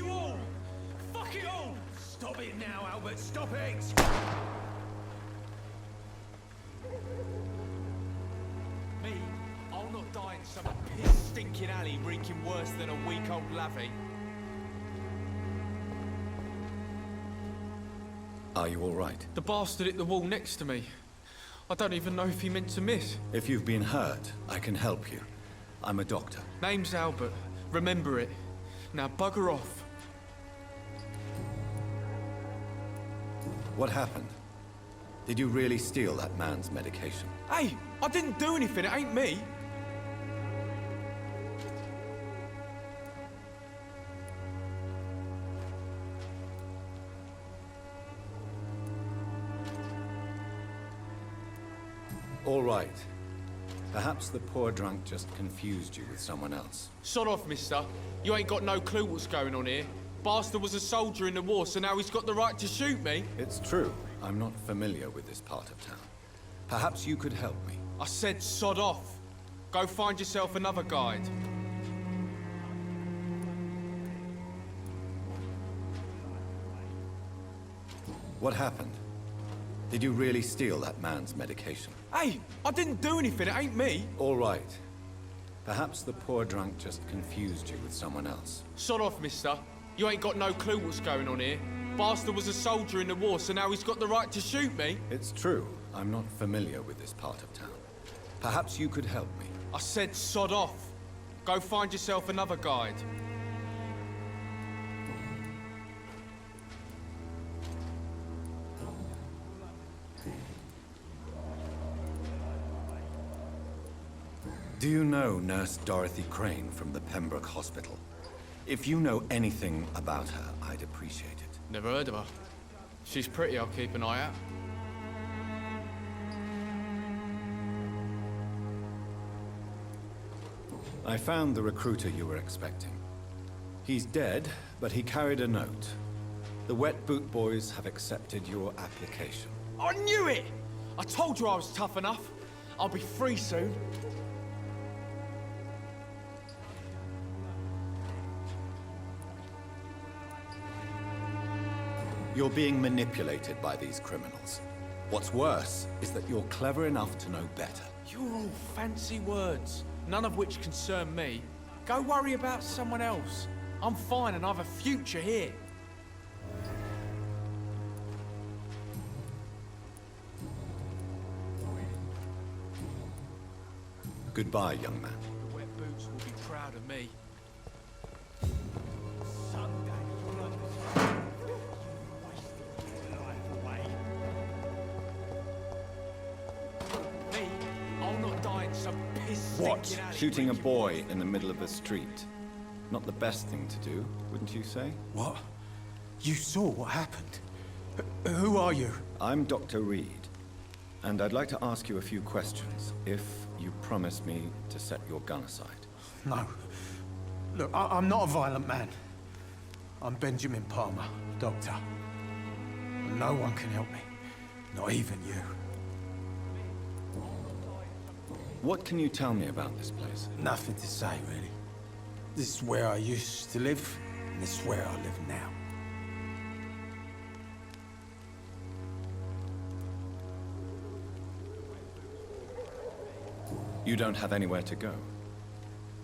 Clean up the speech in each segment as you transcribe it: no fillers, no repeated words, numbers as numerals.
you all! Fuck it all! Stop it now, Albert, stop it! Me? I'll not die in some piss-stinking alley reeking worse than a week-old lavvy. Are you all right? The bastard hit the wall next to me. I don't even know if he meant to miss. If you've been hurt, I can help you. I'm a doctor. Name's Albert. Remember it. Now bugger off. What happened? Did you really steal that man's medication? Hey, I didn't do anything. It ain't me. All right. Perhaps the poor drunk just confused you with someone else. Sod off, mister. You ain't got no clue what's going on here. Bastard was a soldier in the war, so now he's got the right to shoot me. It's true. I'm not familiar with this part of town. Perhaps you could help me. I said sod off. Go find yourself another guide. What happened? Did you really steal that man's medication? Hey, I didn't do anything. It ain't me. All right. Perhaps the poor drunk just confused you with someone else. Sod off, mister. You ain't got no clue what's going on here. Bastard was a soldier in the war, so now he's got the right to shoot me. It's true. I'm not familiar with this part of town. Perhaps you could help me. I said sod off. Go find yourself another guide. Do you know Nurse Dorothy Crane from the Pembroke Hospital? If you know anything about her, I'd appreciate it. Never heard of her. She's pretty, I'll keep an eye out. I found the recruiter you were expecting. He's dead, but he carried a note. The Wet Boot Boys have accepted your application. I knew it! I told you I was tough enough. I'll be free soon. You're being manipulated by these criminals. What's worse is that you're clever enough to know better. You're all fancy words, none of which concern me. Go worry about someone else. I'm fine and I've a future here. Goodbye, young man. The Wet Boots will be proud of me. Me? I'll not die in some piss-stinking alley. Shooting a boy in the middle of the street. Not the best thing to do, wouldn't you say? What? You saw what happened? Who are you? I'm Dr. Reed, and I'd like to ask you a few questions, if you promise me to set your gun aside. No. Look, I'm not a violent man. I'm Benjamin Palmer, doctor. And no one can help me. Not even you. What can you tell me about this place? Nothing to say, really. This is where I used to live, and this is where I live now. You don't have anywhere to go?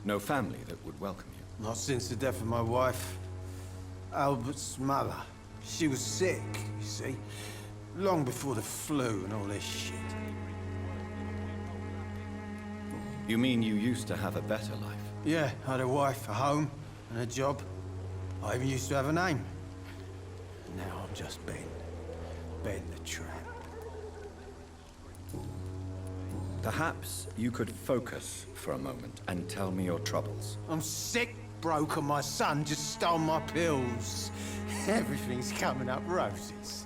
No family that would welcome you? Not since the death of my wife, Albert's mother. She was sick, you see. Long before the flu and all this shit. You mean you used to have a better life? Yeah, I had a wife, a home, and a job. I even used to have a name. Now I'm just Ben. Ben the Tramp. Perhaps you could focus for a moment and tell me your troubles. I'm sick, broke, and my son just stole my pills. Everything's coming up roses.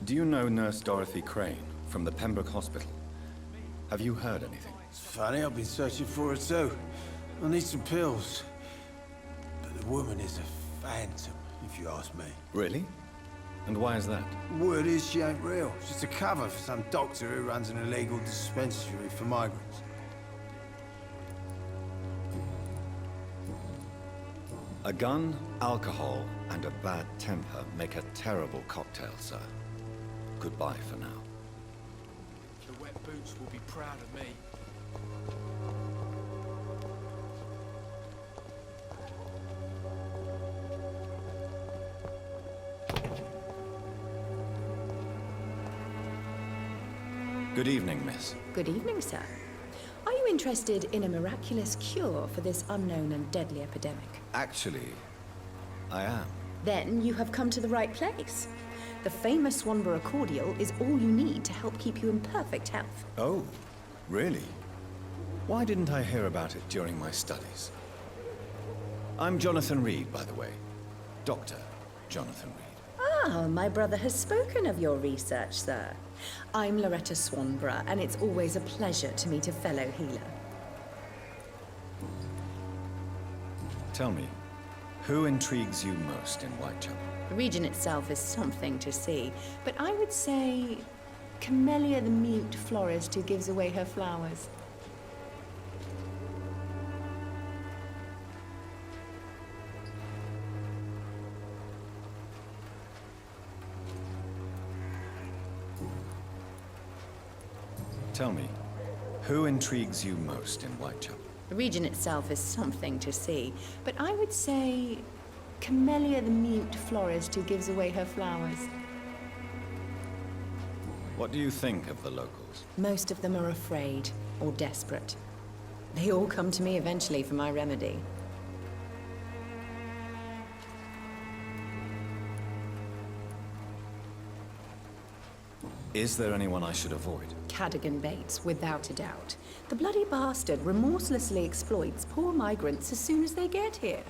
Do you know Nurse Dorothy Crane from the Pembroke Hospital? Have you heard anything? It's funny, I've been searching for her too. I need some pills. But the woman is a phantom, if you ask me. Really? And why is that? Word is she ain't real. She's just a cover for some doctor who runs an illegal dispensary for migrants. A gun, alcohol, and a bad temper make a terrible cocktail, sir. Goodbye for now. The wet boots will be proud of me. Good evening, miss. Good evening, sir. Are you interested in a miraculous cure for this unknown and deadly epidemic? Actually, I am. Then you have come to the right place. The famous Swanborough cordial is all you need to help keep you in perfect health. Oh, really? Why didn't I hear about it during my studies? I'm Jonathan Reed, by the way. Dr. Jonathan Reed. Ah, my brother has spoken of your research, sir. I'm Loretta Swanborough, and it's always a pleasure to meet a fellow healer. Tell me, who intrigues you most in Whitechapel? The region itself is something to see, but I would say Camellia the mute florist who gives away her flowers. Tell me, who intrigues you most in Whitechapel? The region itself is something to see, but I would say Camellia the mute florist who gives away her flowers. What do you think of the locals? Most of them are afraid or desperate. They all come to me eventually for my remedy. Is there anyone I should avoid? Cadogan Bates, without a doubt. The bloody bastard remorselessly exploits poor migrants as soon as they get here.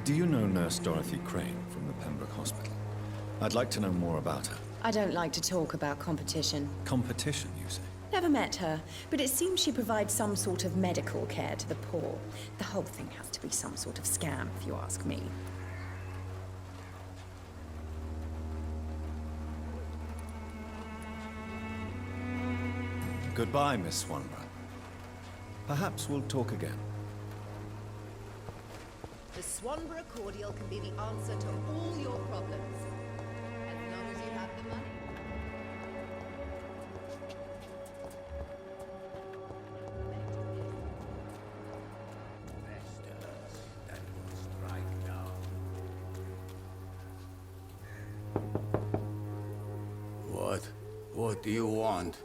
Do you know Nurse Dorothy Crane from the Pembroke Hospital? I'd like to know more about her. I don't like to talk about competition. Competition, you say? Never met her, but it seems she provides some sort of medical care to the poor. The whole thing has to be some sort of scam, if you ask me. Goodbye, Miss Swanborough. Perhaps we'll talk again. The Swanborough cordial can be the answer to all your problems. As long as you have the money. What do you want?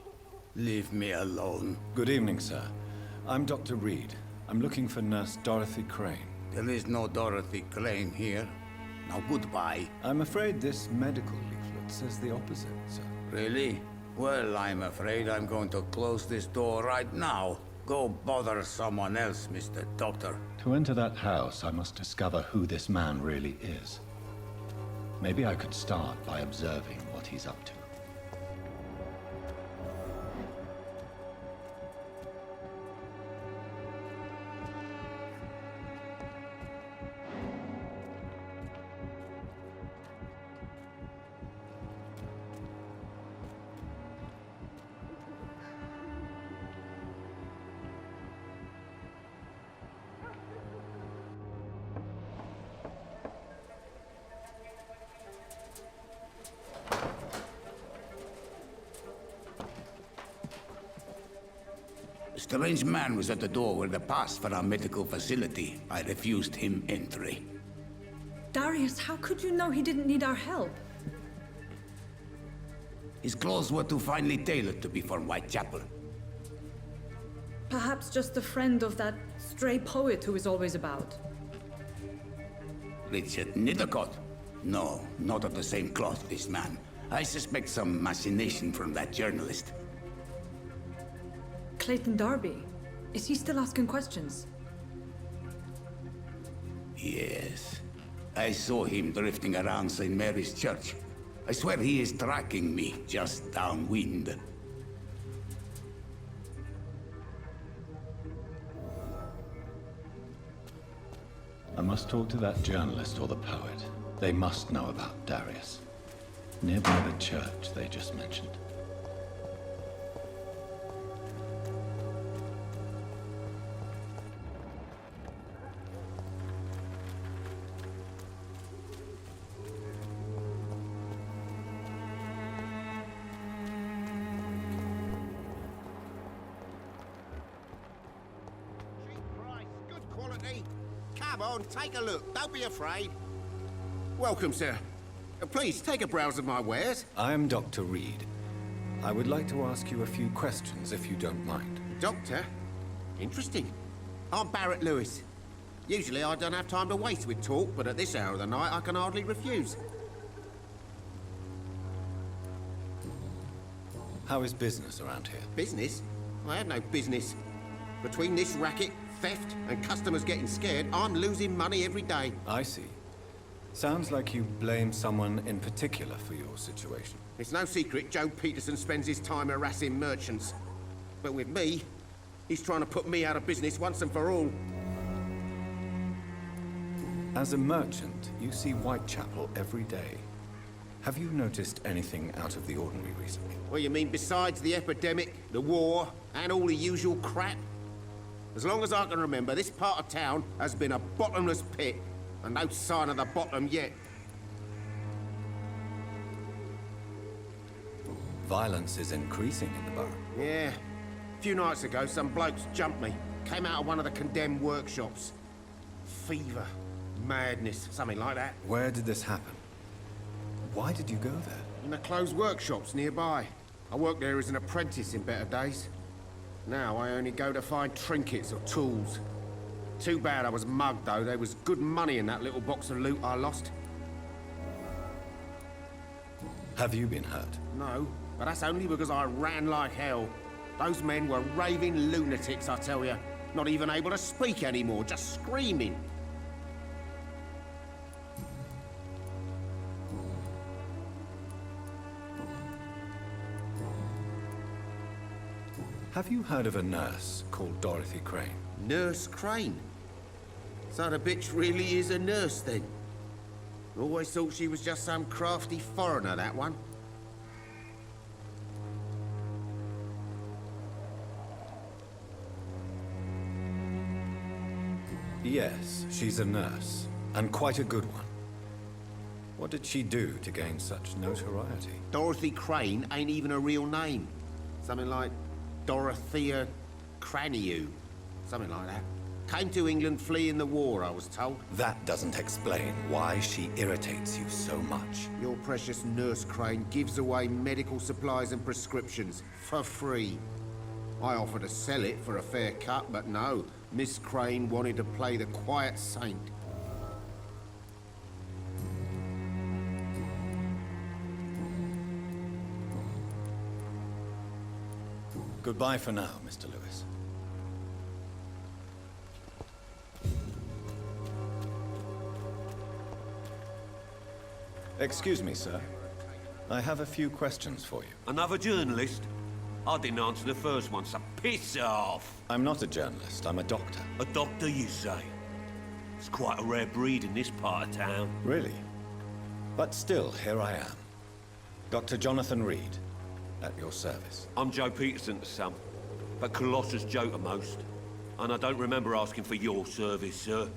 Leave me alone. Good evening, sir. I'm Dr. Reed. I'm looking for Nurse Dorothy Crane. There is no Dorothy Crane here. Now goodbye. I'm afraid this medical leaflet says the opposite, sir. Really? Well, I'm afraid I'm going to close this door right now. Go bother someone else, Mr. Doctor. To enter that house, I must discover who this man really is. Maybe I could start by observing what he's up to. A strange man was at the door with a pass for our medical facility. I refused him entry. Darius, how could you know he didn't need our help? His clothes were too finely tailored to be from Whitechapel. Perhaps just a friend of that stray poet who is always about. Richard Nithercott? No, not of the same cloth, this man. I suspect some machination from that journalist. Clayton Darby. Is he still asking questions? Yes. I saw him drifting around St. Mary's Church. I swear he is tracking me just downwind. I must talk to that journalist or the poet. They must know about Darius. Nearby the church they just mentioned. Good quality. Come on, take a look. Don't be afraid. Welcome, sir. Please, take a browse of my wares. I am Dr. Reed. I would like to ask you a few questions, if you don't mind. Doctor? Interesting. I'm Barrett Lewis. Usually I don't have time to waste with talk, but at this hour of the night I can hardly refuse. How is business around here? Business? I have no business. Between this racket, theft, and customers getting scared, I'm losing money every day. I see. Sounds like you blame someone in particular for your situation. It's no secret Joe Peterson spends his time harassing merchants. But with me, he's trying to put me out of business once and for all. As a merchant, you see Whitechapel every day. Have you noticed anything out of the ordinary recently? Well, you mean besides the epidemic, the war, and all the usual crap? As long as I can remember, this part of town has been a bottomless pit, and no sign of the bottom yet. Violence is increasing in the borough. Yeah. A few nights ago, some blokes jumped me. Came out of one of the condemned workshops. Fever, madness, something like that. Where did this happen? Why did you go there? In the closed workshops nearby. I worked there as an apprentice in better days. Now I only go to find trinkets or tools. Too bad I was mugged, though. There was good money in that little box of loot I lost. Have you been hurt? No, but that's only because I ran like hell. Those men were raving lunatics, I tell you. Not even able to speak anymore, just screaming. Have you heard of a nurse called Dorothy Crane? Nurse Crane? So the bitch really is a nurse, then? Always thought she was just some crafty foreigner, that one. Yes, she's a nurse, and quite a good one. What did she do to gain such notoriety? Dorothy Crane ain't even a real name. Something like Dorothea Craniu. Something like that. Came to England fleeing the war, I was told. That doesn't explain why she irritates you so much. Your precious Nurse Crane gives away medical supplies and prescriptions for free. I offered to sell it for a fair cut, but no. Miss Crane wanted to play the quiet saint. Goodbye for now, Mr. Lewis. Excuse me, sir. I have a few questions for you. Another journalist? I didn't answer the first one, so piss off! I'm not a journalist, I'm a doctor. A doctor, you say? It's quite a rare breed in this part of town. Really? But still, here I am. Dr. Jonathan Reed, at your service. I'm Joe Peterson to some, but Colossus Joe to most. And I don't remember asking for your service, sir.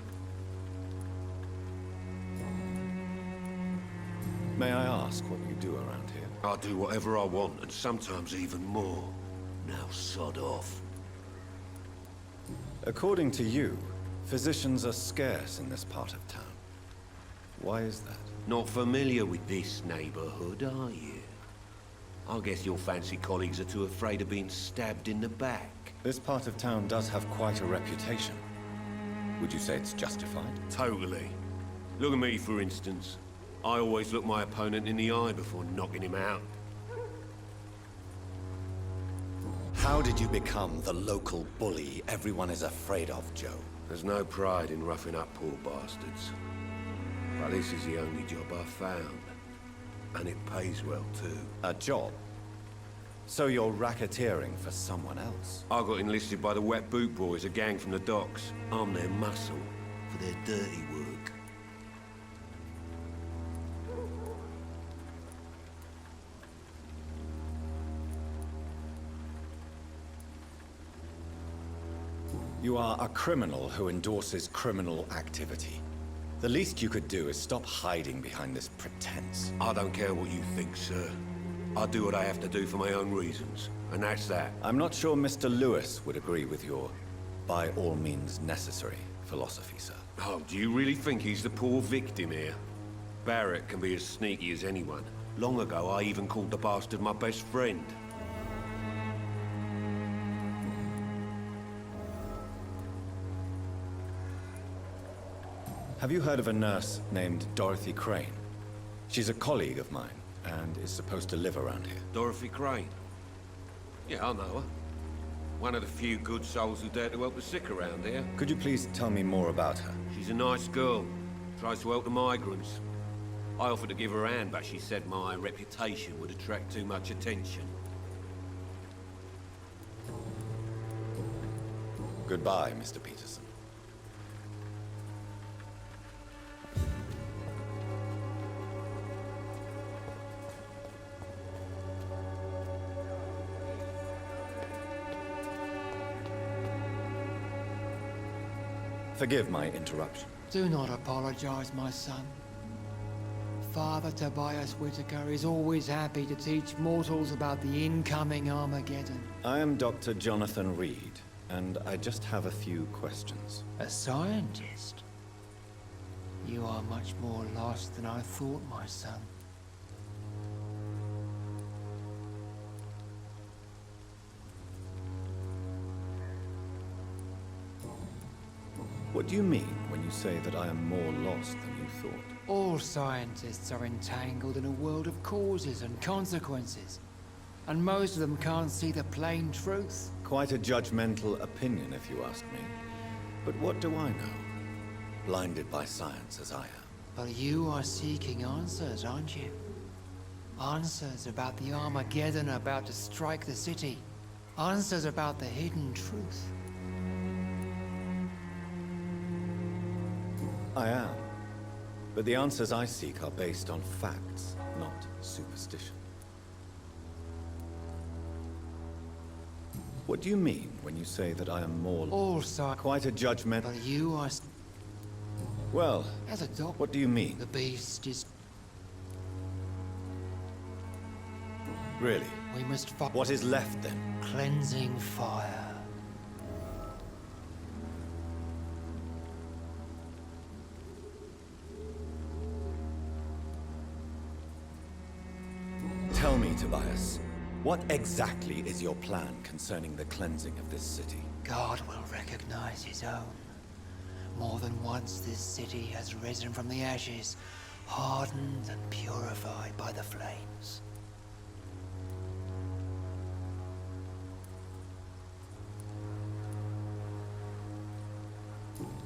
May I ask what you do around here? I do whatever I want, and sometimes even more. Now sod off. According to you, physicians are scarce in this part of town. Why is that? Not familiar with this neighborhood, are you? I guess your fancy colleagues are too afraid of being stabbed in the back. This part of town does have quite a reputation. Would you say it's justified? Totally. Look at me, for instance. I always look my opponent in the eye before knocking him out. How did you become the local bully everyone is afraid of, Joe? There's no pride in roughing up poor bastards. But this is the only job I've found. And it pays well, too. A job? So you're racketeering for someone else? I got enlisted by the Wet Boot Boys, a gang from the docks. I'm their muscle for their dirty work. You are a criminal who endorses criminal activity. The least you could do is stop hiding behind this pretense. I don't care what you think, sir. I do what I have to do for my own reasons, and that's that. I'm not sure Mr. Lewis would agree with your by all means necessary philosophy, sir. Oh, do you really think he's the poor victim here? Barrett can be as sneaky as anyone. Long ago, I even called the bastard my best friend. Have you heard of a nurse named Dorothy Crane? She's a colleague of mine, and is supposed to live around here. Dorothy Crane? Yeah, I know her. One of the few good souls who dare to help the sick around here. Could you please tell me more about her? She's a nice girl. Tries to help the migrants. I offered to give her a hand, but she said my reputation would attract too much attention. Goodbye, Mr. Peterson. Forgive my interruption. Do not apologize, my son. Father Tobias Whitaker is always happy to teach mortals about the incoming Armageddon. I am Dr. Jonathan Reed, and I just have a few questions. A scientist? You are much more lost than I thought, my son. What do you mean when you say that I am more lost than you thought? All scientists are entangled in a world of causes and consequences. And most of them can't see the plain truth. Quite a judgmental opinion, if you ask me. But what do I know? Blinded by science as I am. But you are seeking answers, aren't you? Answers about the Armageddon about to strike the city. Answers about the hidden truth. I am. But the answers I seek are based on facts, not superstition. What do you mean when you say that I am more... Also... Quite a judgment... But you are... Well, as a doctor, what do you mean? The beast is... Really? We must fight... What is left then? Cleansing fire. Tell me, Tobias, what exactly is your plan concerning the cleansing of this city? God will recognize his own. More than once this city has risen from the ashes, hardened and purified by the flames.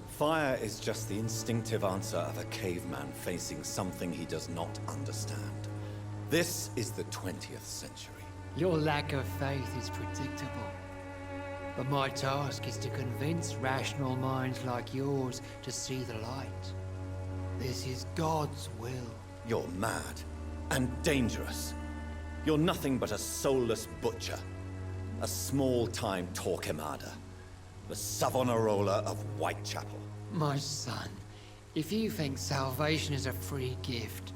Fire is just the instinctive answer of a caveman facing something he does not understand. This is the 20th century. Your lack of faith is predictable. But my task is to convince rational minds like yours to see the light. This is God's will. You're mad and dangerous. You're nothing but a soulless butcher. A small-time Torquemada. The Savonarola of Whitechapel. My son, if you think salvation is a free gift,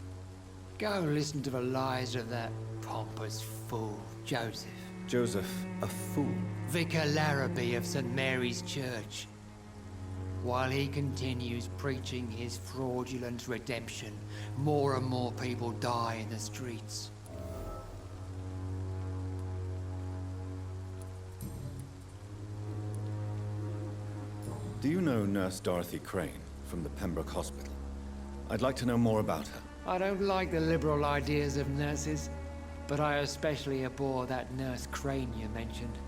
go listen to the lies of that pompous fool, Joseph. Joseph, a fool? Vicar Larrabee of St. Mary's Church. While he continues preaching his fraudulent redemption, more and more people die in the streets. Do you know Nurse Dorothy Crane from the Pembroke Hospital? I'd like to know more about her. I don't like the liberal ideas of nurses, but I especially abhor that Nurse Crane you mentioned.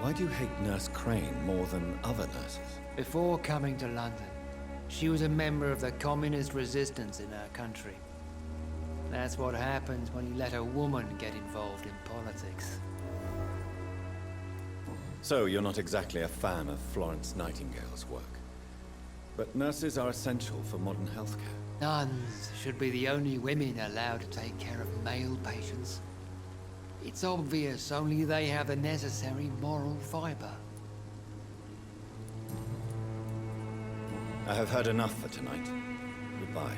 Why do you hate Nurse Crane more than other nurses? Before coming to London, she was a member of the communist resistance in her country. That's what happens when you let a woman get involved in politics. So you're not exactly a fan of Florence Nightingale's work. But nurses are essential for modern healthcare. Nuns should be the only women allowed to take care of male patients. It's obvious only they have the necessary moral fiber. I have heard enough for tonight. Goodbye.